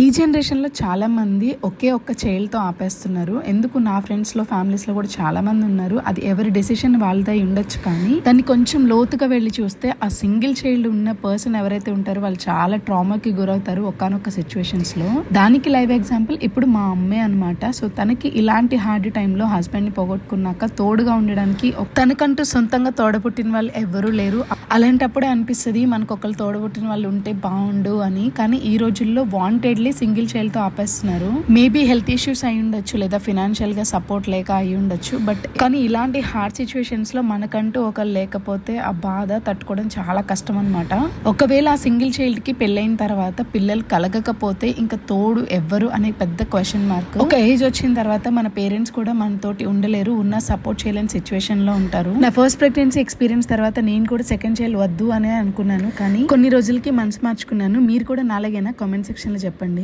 ఈ జనరేషన్లో చాలా మంది ఒకే ఒక్క చైల్డ్తో ఆపేస్తున్నారు. ఎందుకు నా ఫ్రెండ్స్లో ఫ్యామిలీస్లో కూడా చాలా మంది ఉన్నారు. అది ఎవరి డెసిషన్ వాళ్ళదై ఉండొచ్చు, కానీ దాన్ని కొంచెం లోతుగా వెళ్ళి చూస్తే ఆ సింగిల్ చైల్డ్ ఉన్న పర్సన్ ఎవరైతే ఉంటారో వాళ్ళు చాలా ట్రామాకి గురవుతారు ఒకానొక సిచ్యువేషన్స్ లో. దానికి లైవ్ ఎగ్జాంపుల్ ఇప్పుడు మా అమ్మే అనమాట. సో తనకి ఇలాంటి హార్డ్ టైంలో హస్బెండ్ ని పోగొట్టుకున్నాక తోడుగా ఉండడానికి తనకంటూ సొంతంగా తోడబుట్టిన వాళ్ళు ఎవరూ లేరు. అలాంటప్పుడే అనిపిస్తుంది మనకు ఒకళ్ళు తోడబుట్టిన వాళ్ళు ఉంటే బాగుండు అని. కానీ ఈ రోజుల్లో వాంటెడ్లీ సింగిల్ చైల్డ్ తో ఆపేస్తున్నారు. మేబీ హెల్త్ ఇష్యూస్ అయి ఉండొచ్చు, లేదా ఫినాన్షియల్ గా సపోర్ట్ లేక అయి ఉండొచ్చు. బట్ కానీ ఇలాంటి హార్డ్ సిచ్యువేషన్స్ లో మనకంటూ ఒకళ్ళు లేకపోతే ఆ బాధ తట్టుకోవడం చాలా కష్టం అనమాట. ఒకవేళ ఆ సింగిల్ చైల్డ్ కి పెళ్ళైన తర్వాత పిల్లలు కలగకపోతే ఇంకా తోడు ఎవ్వరు అనే పెద్ద క్వశ్చన్ మార్క్. ఒక ఏజ్ వచ్చిన తర్వాత మన పేరెంట్స్ కూడా మనతోటి ఉండలేరు, ఉన్న సపోర్ట్ చేయలేని సిచ్యువేషన్ లో ఉంటారు. నా ఫస్ట్ ప్రెగ్నెన్సీ ఎక్స్పీరియన్స్ తర్వాత నేను కూడా సెకండ్ చైల్డ్ వద్దు అనే అనుకున్నాను, కానీ కొన్ని రోజులకి మనసు మార్చుకున్నాను. మీరు కూడా నాలాగైనా కామెంట్ సెక్షన్ లో చెప్పండి.